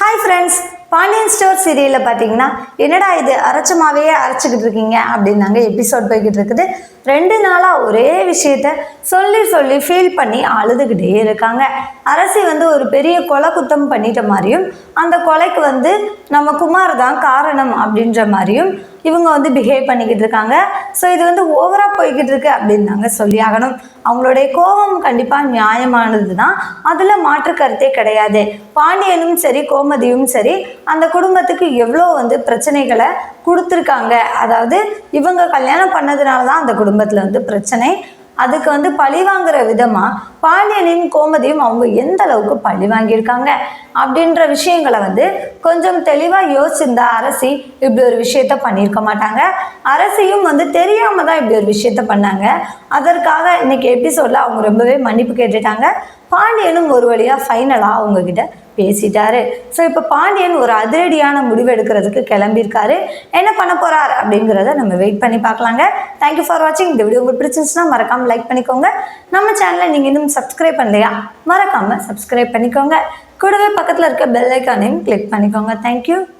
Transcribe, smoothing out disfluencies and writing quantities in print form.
Hi friends, Pandian store சீரியலில் பார்த்தீங்கன்னா என்னடா இது அரைச்சமாவே அரைச்சிக்கிட்டு இருக்கீங்க அப்படின்னாங்க எபிசோட் போய்கிட்டு இருக்குது. 2 நாளாக ஒரே விஷயத்த சொல்லி சொல்லி ஃபீல் பண்ணி அழுதுகிட்டே இருக்காங்க. அரசி ஒரு பெரிய கொலை குத்தம் பண்ணிட்ட மாதிரியும் அந்த கொலைக்கு நம்ம குமார் தான் காரணம் அப்படின்ற மாதிரியும் இவங்க பிஹேவ் பண்ணிக்கிட்டு இருக்காங்க. ஸோ இது ஓவராக போய்கிட்டு இருக்கு அப்படின்னு தாங்க சொல்லி ஆகணும். அவங்களுடைய கோபம் கண்டிப்பாக நியாயமானது தான், அதில் மாற்று கருத்தே கிடையாது. பாண்டியனும் சரி கோமதியும் சரி அந்த குடும்பத்துக்கு எவ்வளோ பிரச்சனைகளை கொடுத்துருக்காங்க. அதாவது இவங்க கல்யாணம் பண்ணதுனால தான் அந்த குடும்பத்தில் பிரச்சனை. அதுக்கு பழி வாங்குற விதமாக பாண்டியனையும் கோமதியும் அவங்க எந்த அளவுக்கு பழி வாங்கியிருக்காங்க அப்படின்ற விஷயங்களை கொஞ்சம் தெளிவாக யோசிச்சிருந்தா அரசி இப்படி ஒரு விஷயத்த பண்ணியிருக்க மாட்டாங்க. அரசியும் தெரியாமல் தான் இப்படி ஒரு விஷயத்த பண்ணாங்க. அதற்காக இன்னைக்கு எபிசோடில் அவங்க ரொம்பவே மன்னிப்பு கேட்டுட்டாங்க. பாண்டியனும் ஒரு வழியாக ஃபைனலாக அவங்கக்கிட்ட பேசிட்டாரு. ஸோ இப்போ பாண்டியன் ஒரு அதிரடியான முடிவு எடுக்கிறதுக்கு கிளம்பியிருக்காரு. என்ன பண்ண போகிறார் அப்படிங்கிறத நம்ம வெயிட் பண்ணி பார்க்கலாங்க. தேங்க்யூ ஃபார் வாட்சிங். இந்த வீடியோ உங்களுக்கு பிடிச்சிருந்துச்சுன்னா மறக்காமல் லைக் பண்ணிக்கோங்க. நம்ம சேனலை நீங்கள் இன்னும் சப்ஸ்கிரைப் பண்ணலையா, மறக்காமல் சப்ஸ்கிரைப் பண்ணிக்கோங்க. கூடவே பக்கத்தில் இருக்க பெல் ஐக்கானையும் கிளிக் பண்ணிக்கோங்க. தேங்க்யூ.